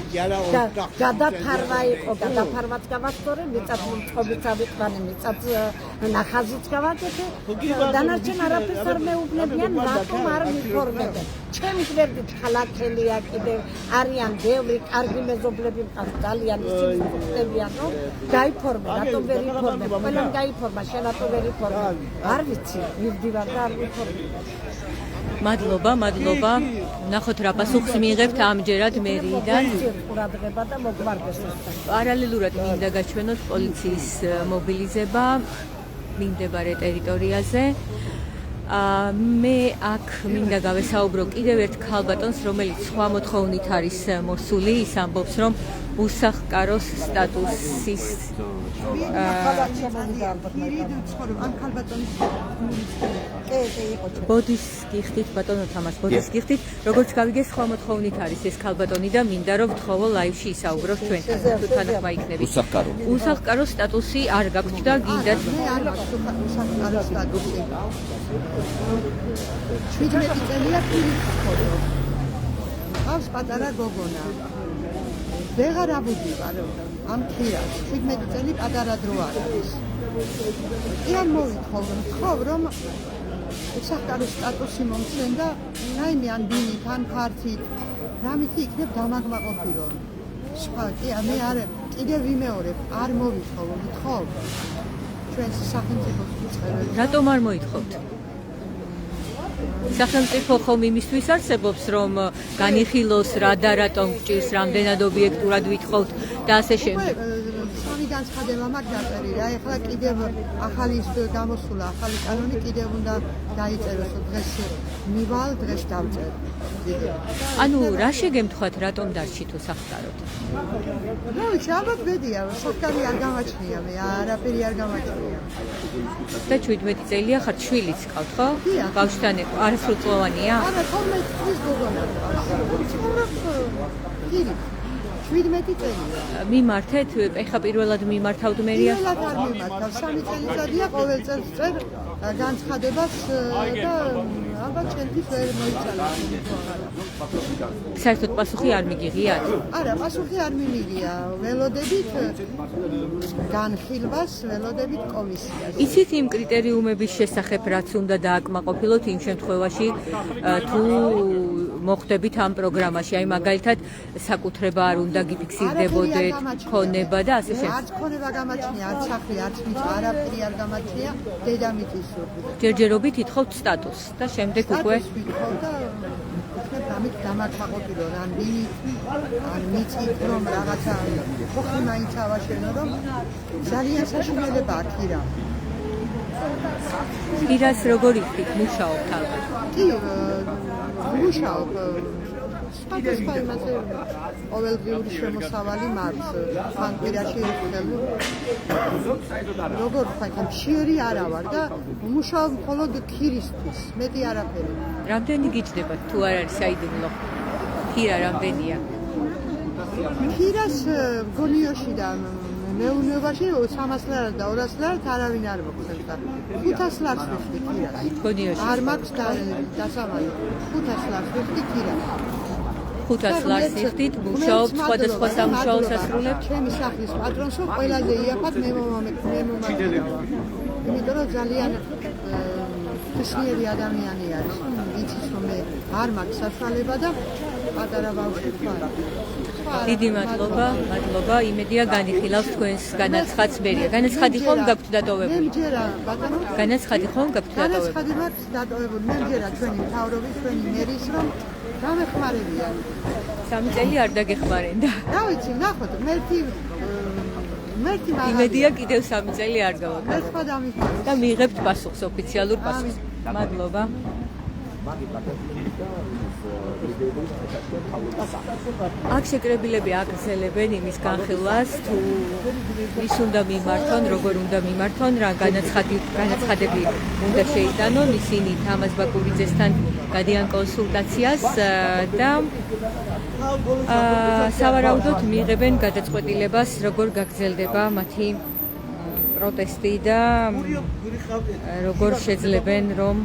გადაფარვა იყო, გადაფარვაც გავასწორე, მიწაც წყობით ავიყვანე, მიწაც ნახაზიც გავაკეთე. დანარჩენ არაფერს არ მეუბნებიან, რატომ არ მიფორმებენ. ჩემი გვერდით ხალხელია კიდევ არიან ბევრი კარგი მეზობლები მყავს ძალიან ისინი ხდებიან რომ გაიფორმე, რატომ ვერ იფორმებ? ყველამ გაიფორმა, შენ რატომ ვერ იფორმებ? არ ვიცი, მივდივარ და არ ვიფორმებ. მადლობა. ნახოთ რა პასუხს მიიღებთ ამჯერად მერიიდან. ყურადღება და მოგვარდეს ეს. პარალელურად მინდა გაჩვენოთ პოლიციის მობილიზება მიმდებარე ტერიტორიაზე. მე აქ მინდა გავესაუბრო კიდევ ერთ ქალბატონს, რომელიც სხვა მოთხოვნით არის მოსული, ის ამბობს, რომ უსახლკაროს სტატუსის ბოდის გიხდით ბატონო თამაშ, ბოდის გიხდით, როგორც გავიგე სხვა მოთხოვნით არის ეს ქალბატონი და მინდა რომ ვთხოვო ლაივში ისაუბროთ ჩვენთან, თუ თანახმა იქნებით. უსახლკარო სტატუსი არ გაქვთ და გინდათ მე არ მაქვს უსახლკარო სტატუსი. 17 წელია პირით ვქონდო.ავს პატარა გოგონა. ვეღარ ამოდივარ ამ ქირას. 17 წელი პატარა დრო არ არის. იან მოვთხოვ რომ უსახლკარო სტატუსი მომცენ და რაიმე ან დინით ან ფართით რამითი იქნებ დამაგმაყოფილო. სხვა კი მე არ კიდევ ვიმეორებ, არ მოვითხოვ, ვთხოვ. ჩვენს სახელმწიფოს უწყებენ. რატომ არ მოითხოვთ? სახელმწიფო ხომ იმისთვის არსებობს, რომ განიხილოს რა და რატომ გჭირს, რამდენად ობიექტურად ვითხოვთ და ასე შემდეგ. სამი განცხადება მაქვს დაწერილი. ეხლა კიდევ ახალი გამოსულა, ახალი კანონი კიდევ უნდა დაიწეროს, დღეს მივალ, დღეს დავწერ. ანუ რა შეგემთხვათ, რატომ დარჩით უსახლკაროდ? ნუ ალბათ ბედია, საფკარი არ გამაჩნია, მე არაფერი არ გამაჩნია. და 17 წელია ხართ, შვილიც ყავთ, ხო? ბავშვთან არასრულწლოვანია? არა, 12 წლის გოგონა. გირი 17 წელია. მიმართეთ, ეხა პირველად მიმართავთ მერიას? პირველად არ მიმართავ, 3 წელიწადია ყოველ წელს წერ განცხადებას და ალბათ ჩემთვის ვერ მოიცალა. საერთოდ პასუხი არ მიგიღიათ? არა, პასუხი არ მიმიღია. ველოდებით განხილვას, ველოდებით კომისიას. იცით იმ კრიტერიუმების შესახებ, რაც უნდა დააკმაყოფილოთ იმ შემთხვევაში, თუ მოხდებით ამ პროგრამაში, აი მაგალითად საკუთრება არ უნდა გიფიქსირდებოდეთ, ქონება და ასე შემდეგ. არც ქონება გამაჩნია, არც სახლი, არც მიწა, არაფერი არ გამაჩნია, დედამიწის სურვილი. ჯერჯერობით ითხოვთ სტატუსს და შემდეგ უკვე ვითხოვ და ამით დამაკმაყოფილო რამ დინით, ან მიწით რომ რაღაცა ხოხი მაინც ავაშენო, რომ ძალიან საშინელება აქ ირა. ხირას როგორ იქით მუშაობთ ალბათ? კი, მუშაობ. სხვადასხვა იმაზე ყოველდღიური შემოსავალი მაქვს. ფანკირაში ერთხელ როგორ ვთქვა, მშიერი არა ვარ და მუშაობ მხოლოდ ქირისთვის, მეტი არაფერი. რამდენი გიჩნდებათ თუ არ არის საიდუმლო? ხირა რამდენია? ხირას გონიოში და მეუნებაში 300 ლარად და 200 ლარად არავინ არ მოხსენდა. 500 ლარს ვიხდი ხირას. გონიოში. არ მაქვს დასამალი. 500 ლარს ვიხდი ხირას. 500 ლარს იხდით, მუშაობთ, სხვადასხვა სამუშაოს ასრულებთ? ჩემი სახლის პატრონსო ყველაზე იაფად მე მომამეკნევა. იმიტომ რომ ძალიან ხსნიერი ადამიანი არის. იცის რომ მე არ მაქვს საშუალება და პატარა ბავშვი ვარ. დიდი მადლობა, იმედია განიხილავს თქვენს განაცხადს მერია. განაცხადი ხომ გაქვთ დატოვებული? მე მჯერა, ბატონო. განაცხადი ხომ გაქვთ დატოვებული? განაცხადი მაქვს დატოვებული. მე მჯერა ჩვენი მთავრობის, ჩვენი მერის რომ გამეხმარებიან. 3 წელი არ დაგეხმარენ და. რა ვიცი, ნახოთ, მერტი მაგალითად. იმედია კიდევ 3 წელი არ გავაკეთოთ. მე სხვა დამიხმარებ. და მიიღებთ პასუხს, ოფიციალურ პასუხს. მადლობა. აქ შეკრებილები აგრძელებენ იმის განხილვას, თუ ვის უნდა მიმართონ, როგორ უნდა მიმართონ, რა განაცხადები უნდა შეიტანონ, ისინი თამაზ ბაკურიძესთან გადიან კონსულტაციას და სავარაუდოდ მიიღებენ გადაწყვეტილებას, როგორ გაგრძელდება მათი პროტესტი და როგორ შეძლებენ რომ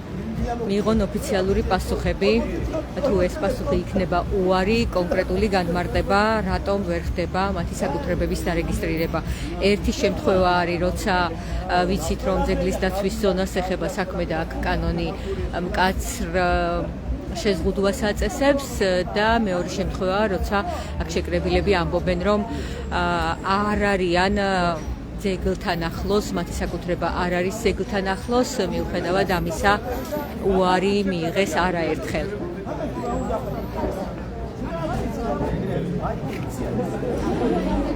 მიიღონ ოფიციალური პასუხები, თუ ეს პასუხი იქნება უარი, კონკრეტული განმარტება, რატომ ვერ ხდება მათი საკუთრებების დარეგისტრირება. ერთი შემთხვევა არის, როცა ვიცით, რომ ძეგლის დაცვის ზონას ეხება საქმე და აქ კანონი მკაცრ შეზღუდვას აწესებს და მეორე შემთხვევაა, როცა აქ შეკრებილები ამბობენ, რომ არ არიან ძეგლთან ახლოს, მათი საკუთრება არ არის ძეგლთან ახლოს, მიუხედავად ამისა უარი მიიღეს არაერთხელ.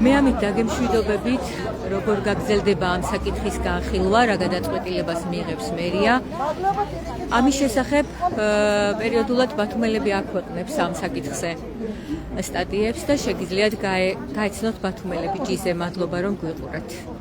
მე ამით დაგემშვიდობებით, როგორ გაგრძელდება ამ საკითხის განხილვა, რა გადაწყვეტილებას მიიღებს მერია. ამის შესახებ პერიოდულად ბათუმელები აქვეყნებს ამ საკითხზე სტატიებს და შეგიძლიათ გაეცნოთ ბათუმელები ჯიზე. მადლობა რომ გვიყურეთ.